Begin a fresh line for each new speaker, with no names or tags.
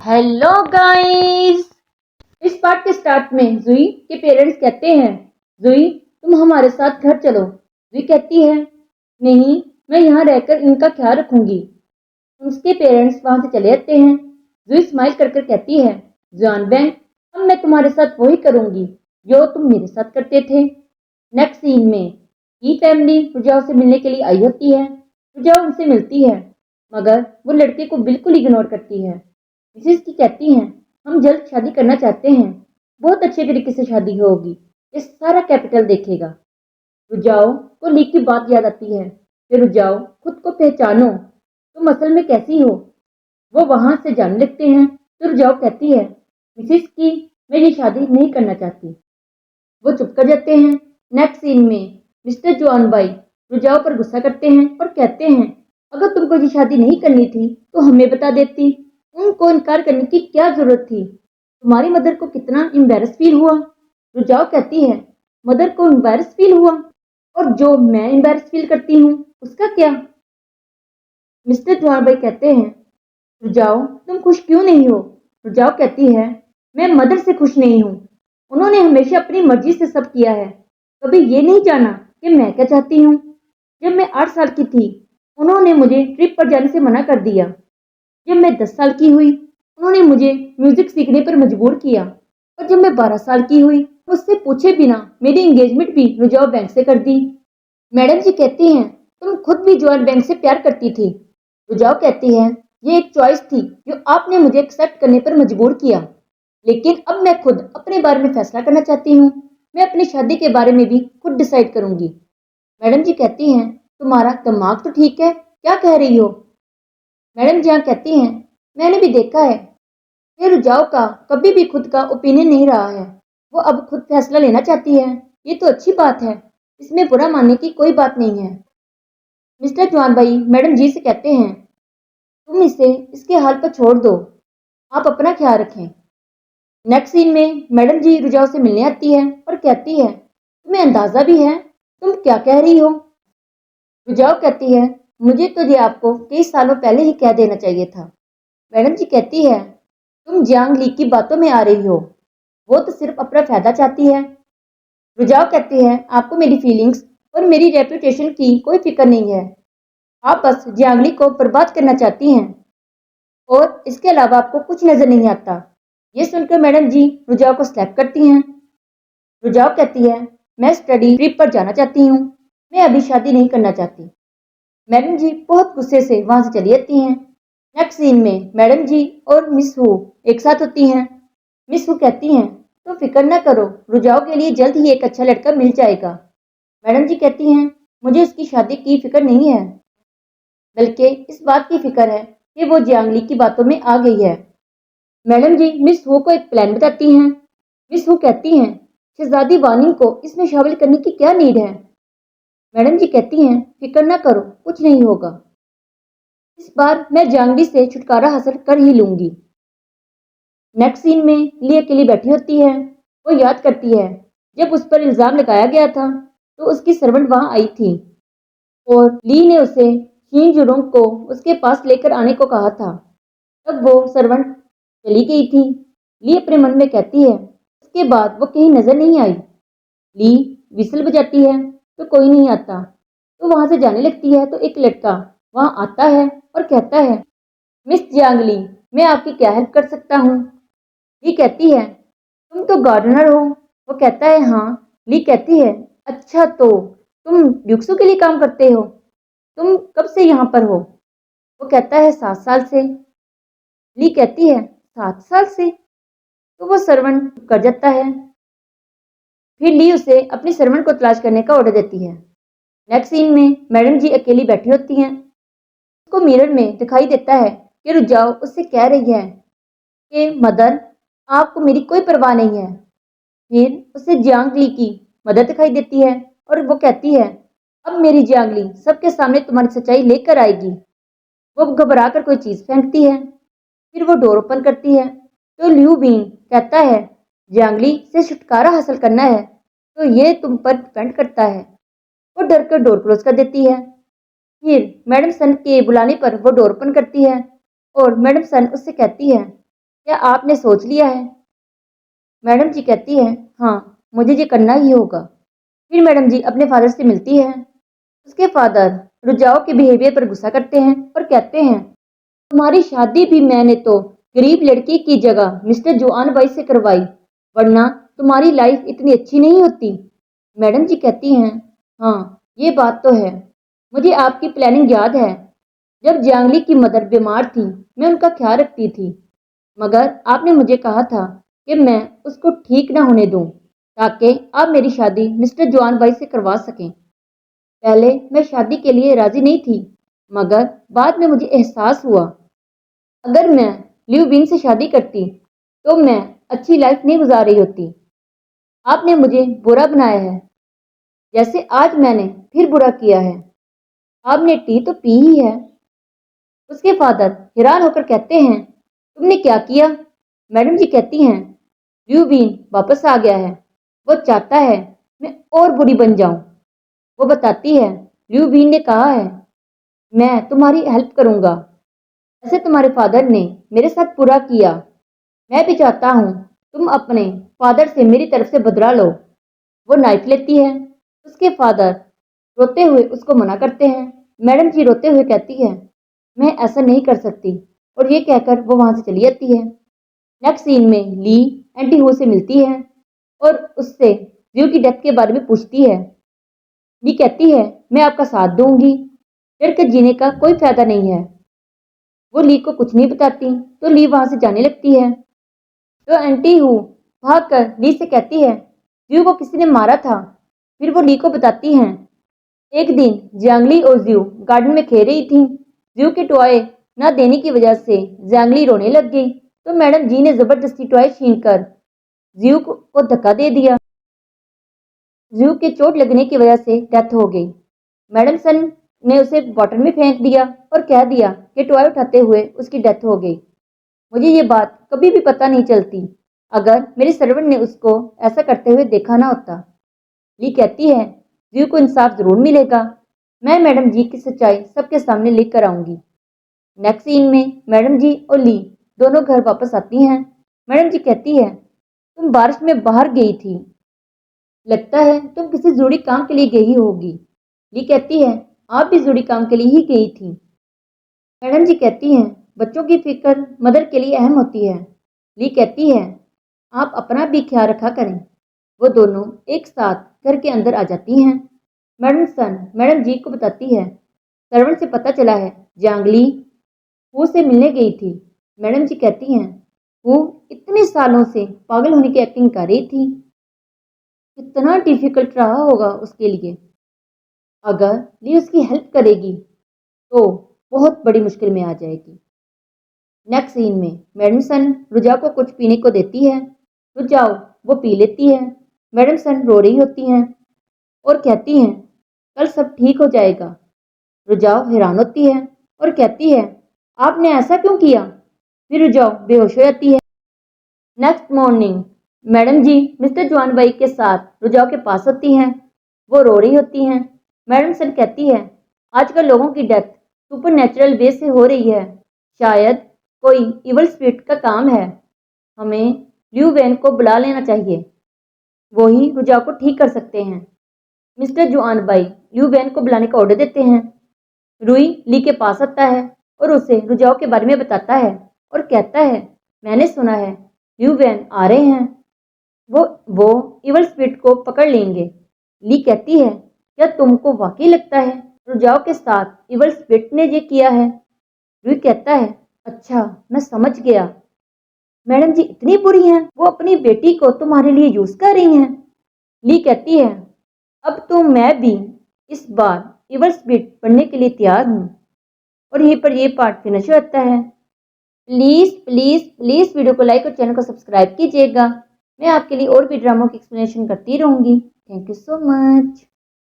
Hello guys. इस part के start में जुई के पेरेंट्स कहते हैं, जुई तुम हमारे साथ घर चलो। जुई कहती है, नहीं, मैं यहाँ रहकर इनका ख्याल रखूंगी। उसके पेरेंट्स वहां से चले जाते हैं। जुई स्माइल कर कर कहती है, जॉन बैंक, अब मैं तुम्हारे साथ वही करूंगी जो तुम मेरे साथ करते थे। नेक्स्ट सीन में ही फैमिली रुझाव से मिलने के लिए आई होती है। रुझाव उनसे मिलती है मगर वो लड़के को बिल्कुल इग्नोर करती है। मिसिस की कहती हैं, हम जल्द शादी करना चाहते हैं, बहुत अच्छे तरीके से शादी होगी, ये सारा कैपिटल देखेगा। रुझाव को ली की बात याद आती है। फिर रुझाव, खुद को पहचानो, तुम असल में कैसी हो। वो वहां से जाने लगते हैं तो रुझाव कहती है, मिसिस की, मैं ये शादी नहीं करना चाहती। वो चुप कर जाते हैं। नेक्स्ट सीन में मिस्टर जॉन बाई रुझाव पर गुस्सा करते हैं और कहते हैं, अगर तुमको ये शादी नहीं करनी थी तो हमें बता देती, उनको इनकार करने की क्या जरूरत थी। तुम्हारी मदर को कितना एम्बेरस फील हुआ। रुझाव कहती है, मदर को एम्बेरस फील हुआ, और जो मैं एम्बेरस फील करती हूँ उसका क्या। मिस्टर जॉन बाई कहते हैं, रुझाव तुम खुश क्यों नहीं हो। रुझाव कहती है, मैं मदर से खुश नहीं हूँ, उन्होंने हमेशा अपनी मर्जी से सब किया है, कभी ये नहीं जाना कि मैं क्या चाहती हूँ। जब मैं 8 साल की थी उन्होंने मुझे ट्रिप पर जाने से मना कर दिया। जब मैं 10 साल की हुई उन्होंने मुझे म्यूजिक सीखने पर मजबूर किया, और जब मैं 12 साल की हुई मुझसे पूछे बिना मेरी एंगेजमेंट भी रिजर्व बैंक से कर दी। मैडम जी कहती हैं, तुम खुद भी जॉन बैंक से प्यार करती थी। रुझाव कहती है, ये एक चॉइस थी जो आपने मुझे एक्सेप्ट करने पर मजबूर किया, लेकिन अब मैं खुद अपने बारे में फैसला करना चाहती हूँ। मैं अपनी शादी के बारे में भी खुद डिसाइड करूंगी। मैडम जी कहती हैं, तुम्हारा दिमाग तो ठीक है, क्या कह रही हो। मैडम जी कहती हैं, मैंने भी देखा है, ये रुझाव का कभी भी खुद का ओपिनियन नहीं रहा है, वो अब खुद फैसला लेना चाहती है। ये तो अच्छी बात है, इसमें बुरा मानने की कोई बात नहीं है। मिस्टर जॉन भाई मैडम जी से कहते हैं, तुम इसे इसके हाल पर छोड़ दो, आप अपना ख्याल रखें। नेक्स्ट सीन में मैडम जी रुझाव से मिलने आती है और कहती है, तुम्हें अंदाजा भी है तुम क्या कह रही हो। रुझाव कहती है, मुझे तो ये आपको कई सालों पहले ही कह देना चाहिए था। मैडम जी कहती है, तुम जियांग ली की बातों में आ रही हो, वो तो सिर्फ अपना फायदा चाहती है। रुझाव कहती है, आपको मेरी फीलिंग्स और मेरी रेपुटेशन की कोई फिक्र नहीं है, आप बस जियांग ली को बर्बाद करना चाहती हैं, और इसके अलावा आपको कुछ नजर नहीं आता। ये सुनकर मैडम जी रुझाव को स्लैप करती हैं। रुझाव कहती है, मैं स्टडी ट्रिप पर जाना चाहती हूँ, मैं अभी शादी नहीं करना चाहती। मैडम जी बहुत गुस्से से वहां से चली जाती हैं। नेक्स्ट सीन में मैडम जी और मिस हु एक साथ होती हैं। मिस हु कहती हैं, तुम फिक्र न करो, रुझाव के लिए जल्द ही एक अच्छा लड़का मिल जाएगा। मैडम जी कहती हैं, मुझे उसकी शादी की फिक्र नहीं है, बल्कि इस बात की फिक्र है कि वो जियांगली की बातों में आ गई है। Madam ji miss who co एक प्लान बताती हैं। मिस हु कहती हैं, शहजादी वानी को इसमें शामिल करने की क्या नीड है। मैडम जी कहती हैं, फिक्र ना करो, कुछ नहीं होगा, इस बार मैं जियांगली से छुटकारा हासिल कर ही लूंगी। नेक्स्ट सीन में ली अकेली बैठी होती है। वो याद करती है, जब उस पर इल्जाम लगाया गया था तो उसकी सर्वेंट वहां आई थी, और ली ने उसे शीन जुरोंग को उसके पास लेकर आने को कहा था। तब वो सर्वेंट चली गई थी। ली अपने मन में कहती है, उसके बाद वो कहीं नजर नहीं आई। ली विसल बजाती है तो कोई नहीं आता, तो वहां से जाने लगती है तो एक लड़का वहां आता है और कहता है, मिस जियांगली, मैं आपकी क्या हेल्प कर सकता हूँ। ली कहती है, तुम तो गार्डनर हो। वो कहता है, हाँ। ली कहती है, अच्छा तो तुम ड्यूक्सो के लिए काम करते हो, तुम कब से यहाँ पर हो। वो कहता है, 7 साल से। ली कहती है, 7 साल से। तो वो सर्वेंट कर जाता है। फिर ली उसे अपनी सर्वेंट को तलाश करने का ऑर्डर देती है। नेक्स्ट सीन में मैडम जी अकेली बैठी होती हैं। उसको मिरर में दिखाई देता है कि रुझाव उससे कह रही है कि मदर, आपको मेरी कोई परवाह नहीं है। फिर उसे जियांग ली की मदर दिखाई देती है और वो कहती है, अब मेरी जियांग ली सबके सामने तुम्हारी सच्चाई लेकर आएगी। वो घबरा कर कोई चीज फेंकती है। फिर वो डोर ओपन करती है तो ल्यू बीन कहता है, जियांग ली से छुटकारा हासिल करना है तो ये तुम पर डिपेंड करता है। वो डर कर डोर क्लोज कर देती है। फिर मैडम सन के बुलाने पर वो डोर ओपन करती है और मैडम सन उससे कहती है, क्या आपने सोच लिया है? मैडम जी कहती है, हाँ, मुझे ये करना ही होगा। फिर मैडम जी अपने फादर से मिलती है। उसके फादर रुजाओ के बिहेवियर पर गुस्सा करते हैं और कहते हैं, तुम्हारी शादी भी मैंने तो गरीब लड़की की जगह मिस्टर जोआन बाई से करवाई, वरना तुम्हारी लाइफ इतनी अच्छी नहीं होती। मैडम जी कहती हैं, हाँ, ये बात तो है। मुझे आपकी प्लानिंग याद है। जब जियांगली की मदर बीमार थी, मैं उनका ख्याल रखती थी। मगर आपने मुझे कहा था कि मैं उसको ठीक ना होने दूं, ताकि आप मेरी शादी मिस्टर जॉन बाई से करवा सकें। पहले मैं शादी के लिए राजी नहीं थी, मगर बाद में मुझे एहसास हुआ, अगर मैं लिव विन से शादी करती, तो मैं अच्छी लाइफ नहीं गुजार रही होती। आपने मुझे बुरा बनाया है, जैसे आज मैंने फिर बुरा किया है। आपने टी तो पी ही है। उसके फादर हैरान होकर कहते हैं, तुमने क्या किया? मैडम जी कहती हैं, ल्यूबीन वापस आ गया है। वो चाहता है मैं और बुरी बन जाऊं। वो बताती है, ल्यूबीन ने कहा है, मैं तुम्हारी हेल्प करूंगा। ऐसे तुम्हारे फादर ने मेरे साथ बुरा किया। मैं भी चाहता हूँ तुम अपने फादर से मेरी तरफ से बदला लो। वो नाइफ लेती है। उसके फादर रोते हुए उसको मना करते हैं। मैडम जी रोते हुए कहती है, मैं ऐसा नहीं कर सकती, और ये कहकर वो वहां से चली जाती है। नेक्स्ट सीन में ली एंटी हो से मिलती है और उससे जियो की डेथ के बारे में पूछती है। ली कहती है, मैं आपका साथ दूंगी, डर के जीने का कोई फायदा नहीं है। वो ली को कुछ नहीं बताती, तो ली वहां से जाने लगती है। तो एंटी हु भागकर ली से कहती है, जियो को किसी ने मारा था। फिर वो ली को बताती हैं, एक दिन जियांगली और जियो गार्डन में खेल रही थी। जियो के टॉय न देने की वजह से जियांगली रोने लग गई, तो मैडम जी ने जबरदस्ती टॉय छीनकर जियो को धक्का दे दिया। जियो के चोट लगने की वजह से डेथ हो गई। मैडम सन ने उसे वाटर में फेंक दिया और कह दिया कि टॉय उठाते हुए उसकी डेथ हो गई। मुझे ये बात कभी भी पता नहीं चलती, अगर मेरे सर्वेंट ने उसको ऐसा करते हुए देखा ना होता। ली कहती है, जियो को इंसाफ जरूर मिलेगा। मैं मैडम जी की सच्चाई सबके सामने लेकर कर आऊंगी। नेक्स्ट सीन में मैडम जी और ली दोनों घर वापस आती हैं। मैडम जी कहती है, तुम बारिश में बाहर गई थी, लगता है तुम किसी जरूरी काम के लिए गई होगी। ली कहती है, आप भी जरूरी काम के लिए ही गई थी। मैडम जी कहती हैं, बच्चों की फिक्र मदर के लिए अहम होती है। ली कहती है, आप अपना भी ख्याल रखा करें। वो दोनों एक साथ घर के अंदर आ जाती हैं। मैडम सन मैडम जी को बताती है, सर्वेंट से पता चला है जांगली वो से मिलने गई थी। मैडम जी कहती हैं, वो इतने सालों से पागल होने की एक्टिंग कर रही थी। कितना डिफिकल्ट रहा होगा उसके लिए। अगर ली उसकी हेल्प करेगी तो बहुत बड़ी मुश्किल में आ जाएगी। नेक्स्ट सीन में मैडम सन रुजाओ को कुछ पीने को देती है। रुजाओ वो पी लेती है। मैडम सन रो रही होती हैं और कहती हैं, कल सब ठीक हो जाएगा। रुजाओ हैरान होती है और कहती है, आपने ऐसा क्यों किया? फिर रुजाओ बेहोश हो जाती है। Next morning madam ji mister John बाई के साथ रुजाओ के पास होती हैं। वो रो रही होती हैं। मैडम सन कहती है, आजकल लोगों की डेथ सुपर नेचुरल वे से हो रही है। शायद कोई इवल स्पिरिट का काम है। हमें ल्यू वैन को बुला लेना चाहिए। वो ही रुजाओ को ठीक कर सकते हैं। मिस्टर जुआन बाई ल्यू वैन को बुलाने का ऑर्डर देते हैं। रुई ली के पास आता है और उसे रुजाओ के बारे में बताता है और कहता है, मैंने सुना है ल्यू वैन आ रहे हैं। वो इवल स्पिरिट को पकड़ लेंगे। ली कहती है, क्या तुमको वाकई लगता है रुजाओ के साथ इवल स्पिरिट ने ये किया है? रुई कहता है, अच्छा, मैं समझ गया। मैडम जी इतनी बुरी हैं, वो अपनी बेटी को तुम्हारे लिए यूज कर रही हैं। ली कहती है, अब तो मैं भी इस बार इवल स्पिरिट बनने के लिए तैयार हूँ। और यहीं पर ये पार्ट फिनिश होता है। प्लीज़ प्लीज़ प्लीज़ वीडियो को लाइक और चैनल को सब्सक्राइब कीजिएगा। मैं आपके लिए और भी ड्रामों की एक्सप्लेनेशन करती रहूँगी। Thank you so much.